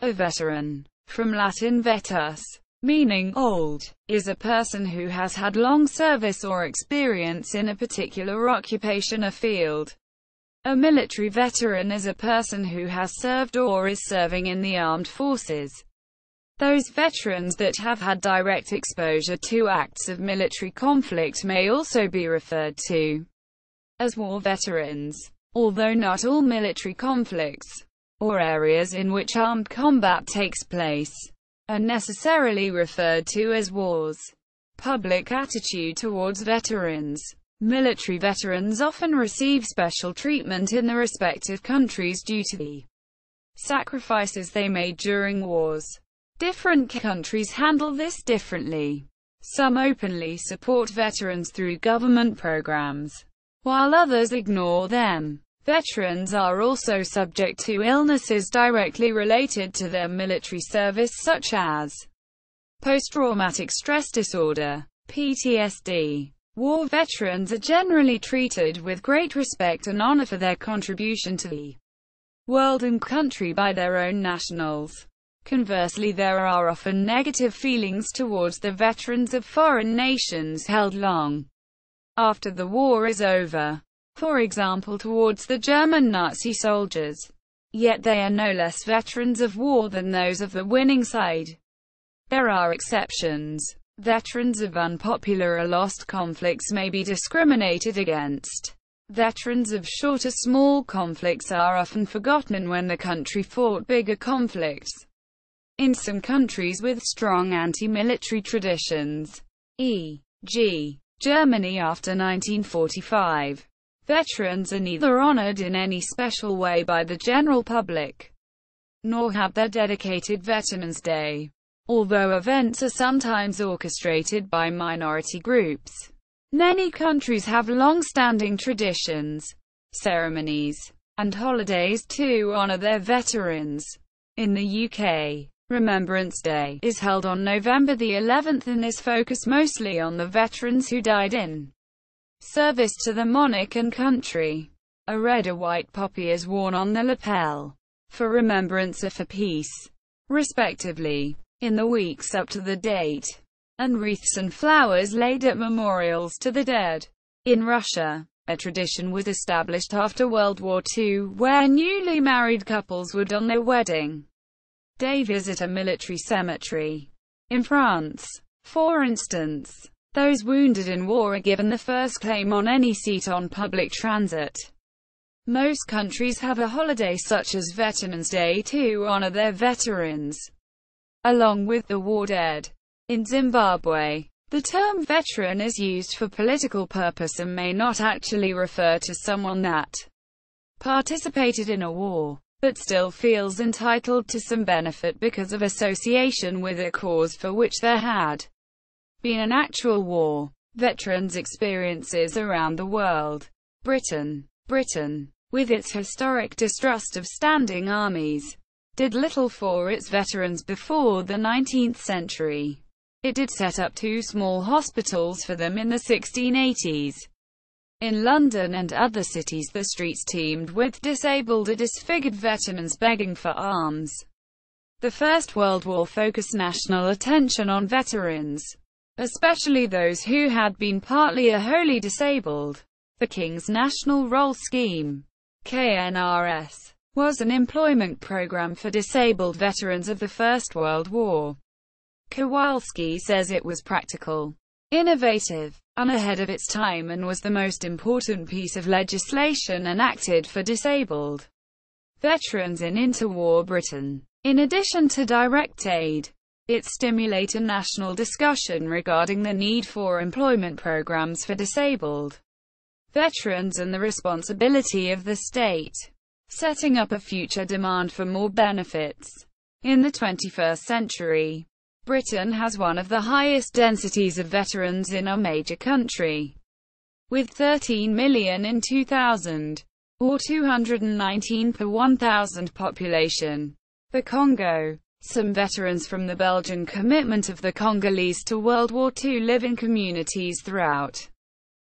A veteran, from Latin vetus, meaning old, is a person who has had long service or experience in a particular occupation or field. A military veteran is a person who has served or is serving in the armed forces. Those veterans that have had direct exposure to acts of military conflict may also be referred to as war veterans. Although not all military conflicts, or areas in which armed combat takes place, are necessarily referred to as wars. Public attitude towards veterans. Military veterans often receive special treatment in their respective countries due to the sacrifices they made during wars. Different countries handle this differently. Some openly support veterans through government programs, while others ignore them. Veterans are also subject to illnesses directly related to their military service, such as post-traumatic stress disorder, PTSD. War veterans are generally treated with great respect and honor for their contribution to the world and country by their own nationals. Conversely, there are often negative feelings towards the veterans of foreign nations held long after the war is over. For example, towards the German Nazi soldiers. Yet they are no less veterans of war than those of the winning side. There are exceptions. Veterans of unpopular or lost conflicts may be discriminated against. Veterans of short or small conflicts are often forgotten when the country fought bigger conflicts. In some countries with strong anti-military traditions, e.g., Germany after 1945, veterans are neither honored in any special way by the general public, nor have their dedicated Veterans Day, although events are sometimes orchestrated by minority groups. Many countries have long-standing traditions, ceremonies, and holidays to honor their veterans. In the UK, Remembrance Day is held on November the 11th and is focused mostly on the veterans who died in service to the monarch and country. A red or white poppy is worn on the lapel, for remembrance or for peace, respectively, in the weeks up to the date, and wreaths and flowers laid at memorials to the dead. In Russia, a tradition was established after World War II where newly married couples would on their wedding day visit a military cemetery. In France, for instance, those wounded in war are given the first claim on any seat on public transit. Most countries have a holiday such as Veterans Day to honor their veterans, along with the war dead. In Zimbabwe, the term veteran is used for political purpose and may not actually refer to someone that participated in a war, but still feels entitled to some benefit because of association with a cause for which there had been an actual war. Veterans' experiences around the world. Britain, with its historic distrust of standing armies, did little for its veterans before the 19th century. It did set up 2 small hospitals for them in the 1680s. In London and other cities the streets teemed with disabled or disfigured veterans begging for alms. The First World War focused national attention on veterans, especially those who had been partly or wholly disabled. The King's National Roll Scheme, KNRS, was an employment program for disabled veterans of the First World War. Kowalski says it was practical, innovative, and ahead of its time and was the most important piece of legislation enacted for disabled veterans in interwar Britain. In addition to direct aid, it stimulated national discussion regarding the need for employment programs for disabled veterans and the responsibility of the state, setting up a future demand for more benefits. In the 21st century, Britain has one of the highest densities of veterans in a major country, with 13 million in 2000, or 219 per 1,000 population. The Congo. Some veterans from the Belgian commitment of the Congolese to World War II live in communities throughout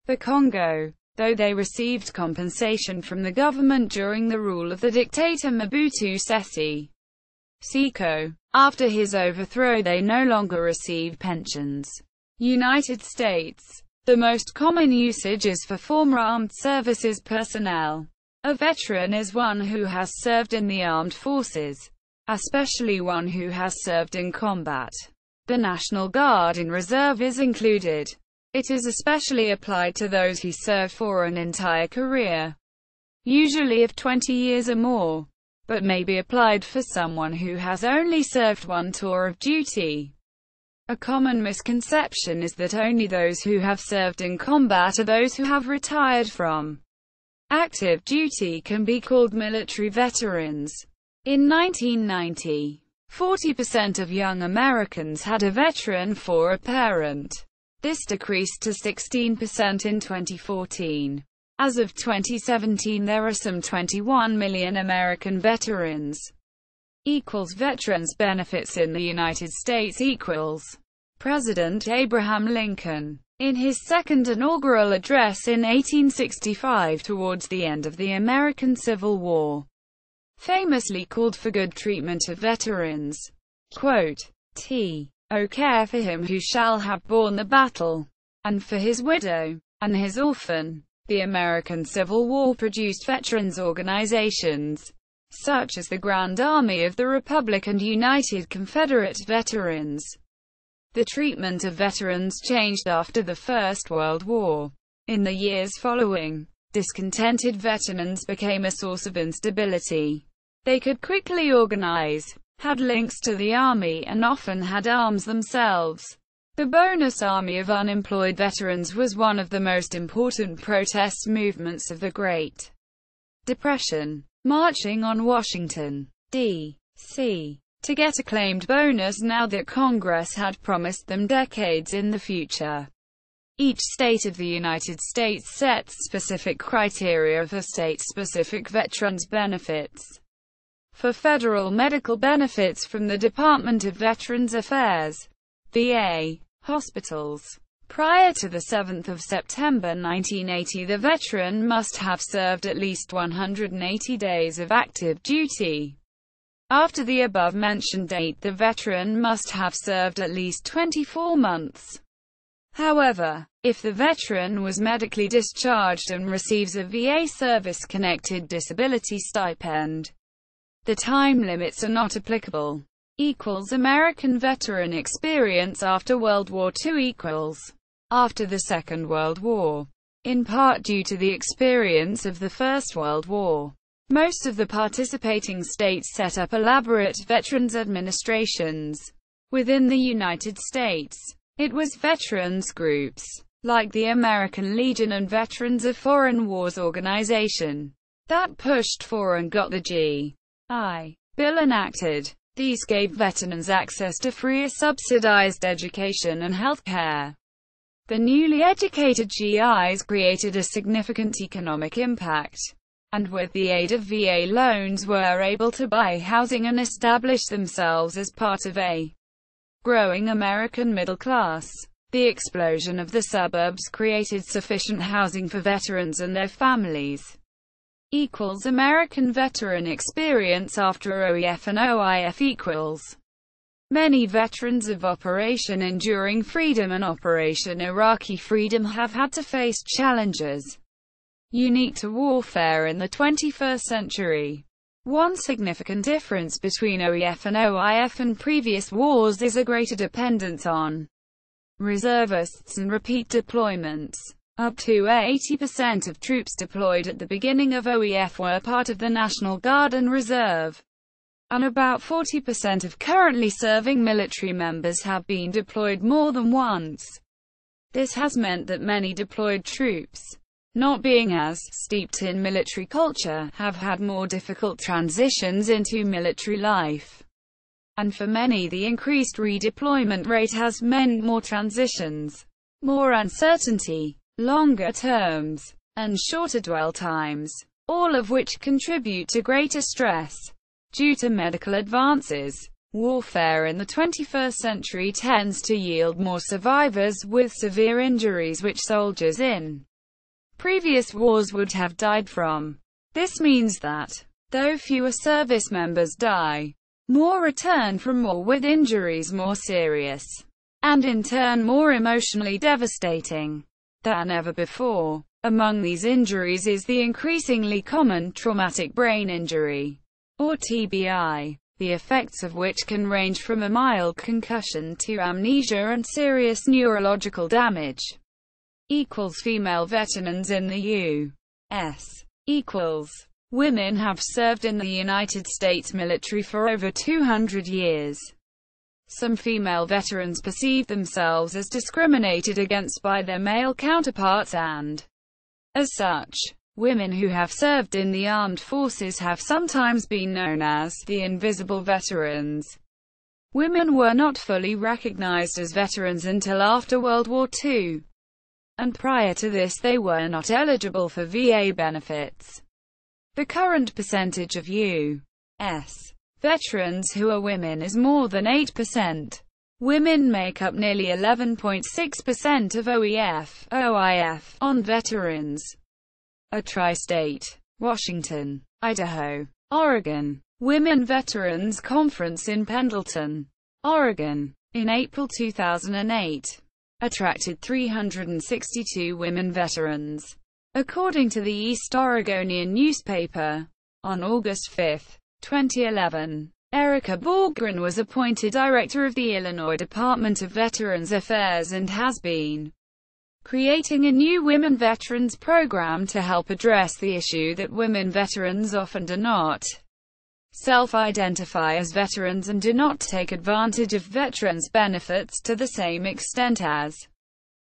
the Congo, though they received compensation from the government during the rule of the dictator Mobutu Sese SECO. After his overthrow they no longer receive pensions. United States. The most common usage is for former armed services personnel. A veteran is one who has served in the armed forces, especially one who has served in combat. The National Guard and Reserve is included. It is especially applied to those who served for an entire career, usually of 20 years or more, but may be applied for someone who has only served one tour of duty. A common misconception is that only those who have served in combat or those who have retired from active duty can be called military veterans. In 1990, 40% of young Americans had a veteran for a parent. This decreased to 16% in 2014. As of 2017 there are some 21 million American veterans. Veterans benefits in the United States = President Abraham Lincoln, in his second inaugural address in 1865 towards the end of the American Civil War, famously called for good treatment of veterans. Quote, "O care for him who shall have borne the battle, and for his widow, and his orphan." The American Civil War produced veterans organizations, such as the Grand Army of the Republic and United Confederate Veterans. The treatment of veterans changed after the First World War. In the years following, discontented veterans became a source of instability. They could quickly organize, had links to the army, and often had arms themselves. The Bonus Army of Unemployed Veterans was one of the most important protest movements of the Great Depression, marching on Washington, D.C. to get a claimed bonus now that Congress had promised them decades in the future. Each state of the United States sets specific criteria for state-specific veterans benefits. For federal medical benefits from the Department of Veterans Affairs, VA, hospitals, prior to the 7th of September 1980 the veteran must have served at least 180 days of active duty. After the above-mentioned date the veteran must have served at least 24 months. However, if the veteran was medically discharged and receives a VA service-connected disability stipend, the time limits are not applicable. American veteran experience after World War II = After the Second World War, in part due to the experience of the First World War, most of the participating states set up elaborate veterans administrations. Within the United States, it was veterans groups, like the American Legion and Veterans of Foreign Wars Organization, that pushed for and got the G.I. Bill enacted. These gave veterans access to free or subsidized education and health care. The newly educated GIs created a significant economic impact, and with the aid of VA loans were able to buy housing and establish themselves as part of a growing American middle class. The explosion of the suburbs created sufficient housing for veterans and their families. American veteran experience after OEF and OIF = Many veterans of Operation Enduring Freedom and Operation Iraqi Freedom have had to face challenges unique to warfare in the 21st century. One significant difference between OEF and OIF and previous wars is a greater dependence on reservists and repeat deployments. Up to 80% of troops deployed at the beginning of OEF were part of the National Guard and Reserve, and about 40% of currently serving military members have been deployed more than once. This has meant that many deployed troops, not being as steeped in military culture, have had more difficult transitions into military life. And for many the increased redeployment rate has meant more transitions, more uncertainty, longer terms, and shorter dwell times, all of which contribute to greater stress. Due to medical advances, warfare in the 21st century tends to yield more survivors with severe injuries which soldiers in previous wars would have died from. This means that, though fewer service members die, more return from war with injuries more serious, and in turn more emotionally devastating than ever before. Among these injuries is the increasingly common traumatic brain injury, or TBI, the effects of which can range from a mild concussion to amnesia and serious neurological damage. Female veterans in the U.S. Women have served in the United States military for over 200 years. Some female veterans perceive themselves as discriminated against by their male counterparts and, as such, women who have served in the armed forces have sometimes been known as the invisible veterans. Women were not fully recognized as veterans until after World War II, and prior to this they were not eligible for VA benefits. The current percentage of U.S. veterans who are women is more than 8%. Women make up nearly 11.6% of OIF on veterans. A tri-state, Washington, Idaho, Oregon, Women Veterans Conference in Pendleton, Oregon, in April 2008, attracted 362 women veterans. According to the East Oregonian newspaper, on August 5, 2011, Erica Borgren was appointed director of the Illinois Department of Veterans Affairs and has been creating a new Women Veterans program to help address the issue that women veterans often do not self-identify as veterans and do not take advantage of veterans' benefits to the same extent as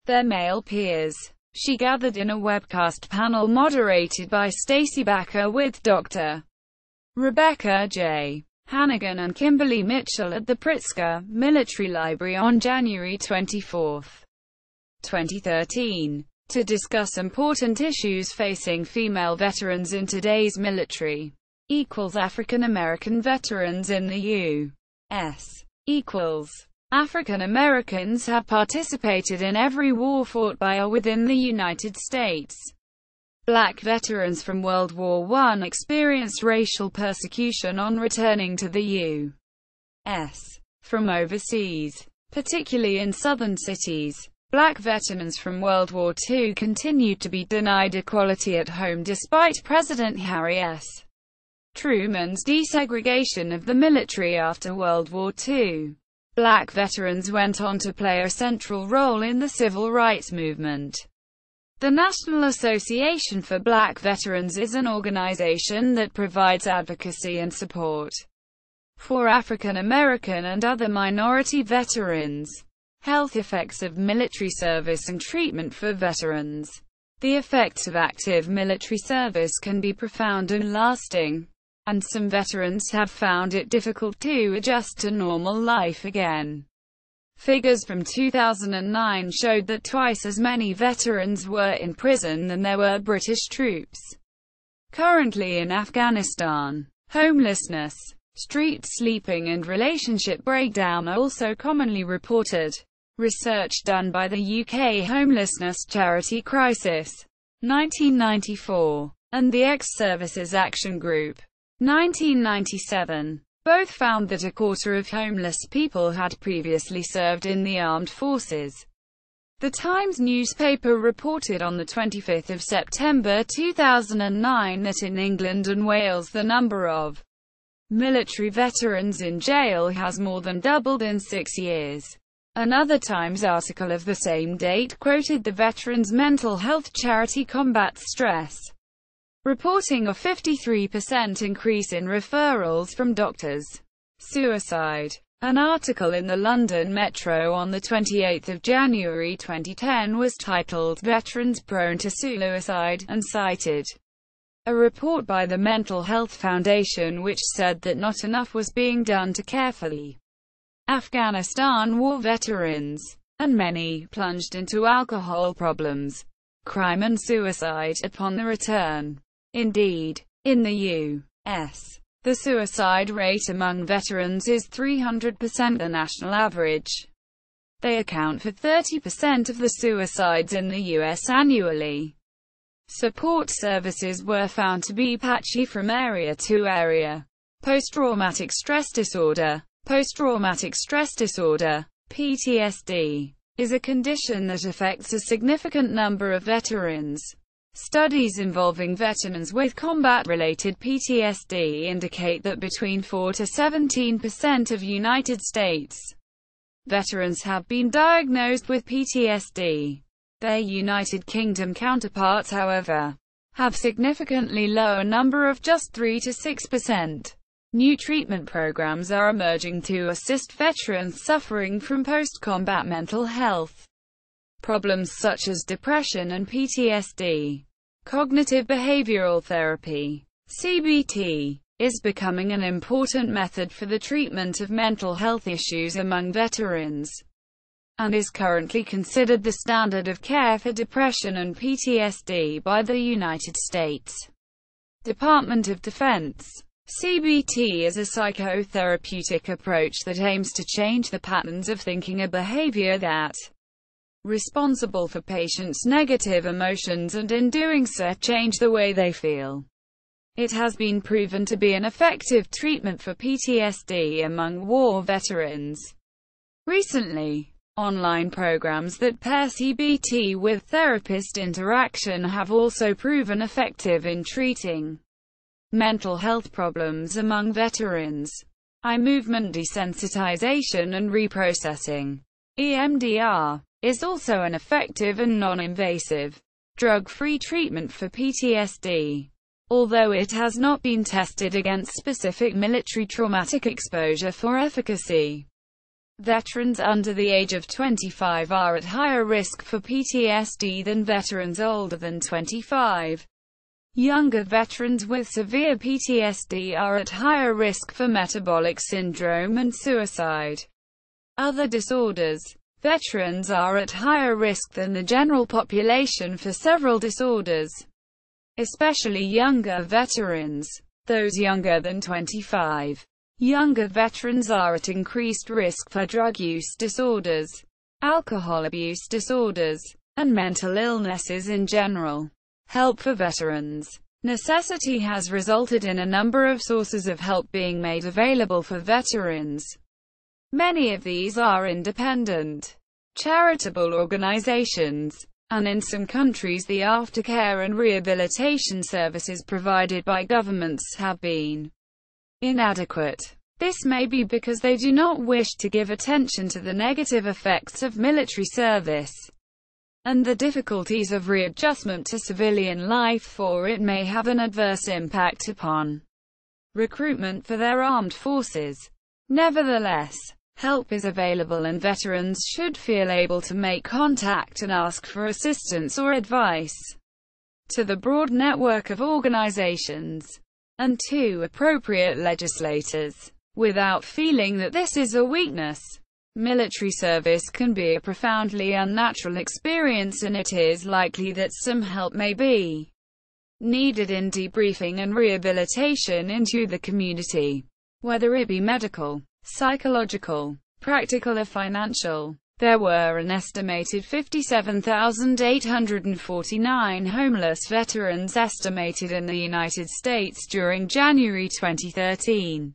their male peers. She gathered in a webcast panel moderated by Stacey Backer with Dr. Rebecca J. Hannigan and Kimberly Mitchell at the Pritzker Military Library on January 24, 2013, to discuss important issues facing female veterans in today's military. African American veterans in the U.S. African Americans have participated in every war fought by or within the United States. Black veterans from World War I experienced racial persecution on returning to the U.S. from overseas, particularly in southern cities. Black veterans from World War II continued to be denied equality at home despite President Harry S. Truman's desegregation of the military after World War II. Black veterans went on to play a central role in the civil rights movement. The National Association for Black Veterans is an organization that provides advocacy and support for African American and other minority veterans. Health effects of military service and treatment for veterans. The effects of active military service can be profound and lasting, and some veterans have found it difficult to adjust to normal life again. Figures from 2009 showed that twice as many veterans were in prison than there were British troops currently in Afghanistan. Homelessness, street sleeping and relationship breakdown are also commonly reported. Research done by the UK Homelessness Charity Crisis, 1994, and the Ex-Services Action Group, 1997, both found that a quarter of homeless people had previously served in the armed forces. The Times newspaper reported on 25 September 2009 that in England and Wales the number of military veterans in jail has more than doubled in 6 years. Another Times article of the same date quoted the veterans' mental health charity Combat Stress, reporting a 53% increase in referrals from doctors. Suicide. An article in the London Metro on 28 January 2010 was titled "Veterans Prone to Suicide" and cited a report by the Mental Health Foundation which said that not enough was being done to care for the Afghanistan war veterans, and many plunged into alcohol problems, crime and suicide upon the return. Indeed, in the U.S., the suicide rate among veterans is 300% the national average. They account for 30% of the suicides in the U.S. annually. Support services were found to be patchy from area to area. Post-traumatic stress disorder. Post-traumatic stress disorder, PTSD, is a condition that affects a significant number of veterans. Studies involving veterans with combat-related PTSD indicate that between 4 to 17% of United States veterans have been diagnosed with PTSD. Their United Kingdom counterparts, however, have significantly lower number of just 3 to 6%. New treatment programs are emerging to assist veterans suffering from post-combat mental health problems such as depression and PTSD. Cognitive behavioral therapy, CBT, is becoming an important method for the treatment of mental health issues among veterans, and is currently considered the standard of care for depression and PTSD by the United States Department of Defense. CBT is a psychotherapeutic approach that aims to change the patterns of thinking or behavior that responsible for patients' negative emotions and in doing so change the way they feel. It has been proven to be an effective treatment for PTSD among war veterans. Recently, online programs that pair CBT with therapist interaction have also proven effective in treating mental health problems among veterans. Eye movement desensitization and reprocessing, EMDR, is also an effective and non-invasive, drug-free treatment for PTSD. Although it has not been tested against specific military traumatic exposure for efficacy, veterans under the age of 25 are at higher risk for PTSD than veterans older than 25. Younger veterans with severe PTSD are at higher risk for metabolic syndrome and suicide. Other disorders. Veterans are at higher risk than the general population for several disorders, especially younger veterans, those younger than 25. Younger veterans are at increased risk for drug use disorders, alcohol abuse disorders, and mental illnesses in general. Help for veterans. Necessity has resulted in a number of sources of help being made available for veterans. Many of these are independent, charitable organizations, and in some countries the aftercare and rehabilitation services provided by governments have been inadequate. This may be because they do not wish to give attention to the negative effects of military service and the difficulties of readjustment to civilian life, or it may have an adverse impact upon recruitment for their armed forces. Nevertheless, help is available and veterans should feel able to make contact and ask for assistance or advice to the broad network of organizations and to appropriate legislators, without feeling that this is a weakness. Military service can be a profoundly unnatural experience, and it is likely that some help may be needed in debriefing and rehabilitation into the community, whether it be medical, psychological, practical or financial. There were an estimated 57,849 homeless veterans estimated in the United States during January 2013.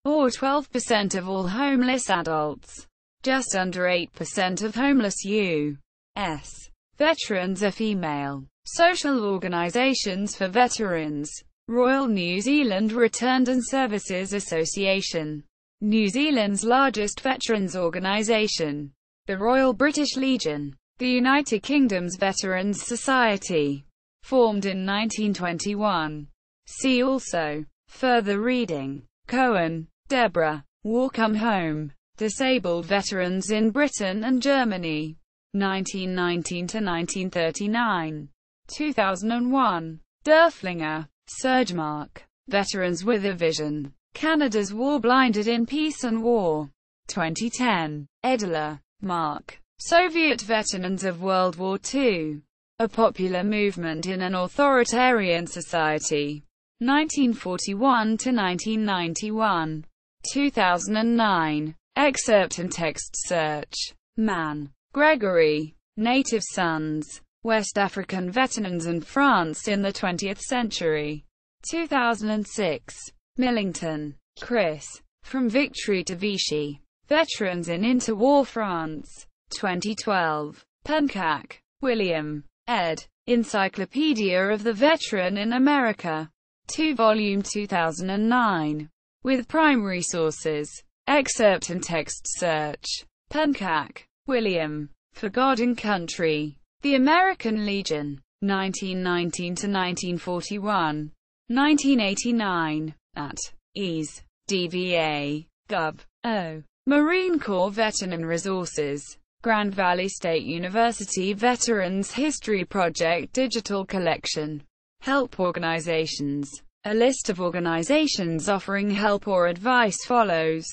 Or 12% of all homeless adults. Just under 8% of homeless U.S. veterans are female. Social organizations for veterans. Royal New Zealand Returned and Services Association. New Zealand's largest veterans organisation. The Royal British Legion. The United Kingdom's Veterans Society. Formed in 1921. See also. Further reading. Cohen, Deborah. War Come Home. Disabled Veterans in Britain and Germany. 1919 to 1939. 2001. Derflinger, Serge Mark. Veterans with a Vision. Canada's War Blinded in Peace and War. 2010. Edler, Mark. Soviet Veterans of World War II. A Popular Movement in an Authoritarian Society. 1941 to 1991. 2009. Excerpt and text search. Mann, Gregory. Native Sons. West African Veterans and France in the 20th Century. 2006. Millington, Chris. From Victory to Vichy. Veterans in Interwar France. 2012. Pencack, William. ed. Encyclopedia of the Veteran in America. 2 volume 2009. With primary sources. Excerpt and text search. Pencack, William. For God and Country. The American Legion. 1919–1941. 1989. At Ease. DVA. Gov. O. Marine Corps Veteran Resources. Grand Valley State University Veterans History Project Digital Collection. Help organizations. A list of organizations offering help or advice follows.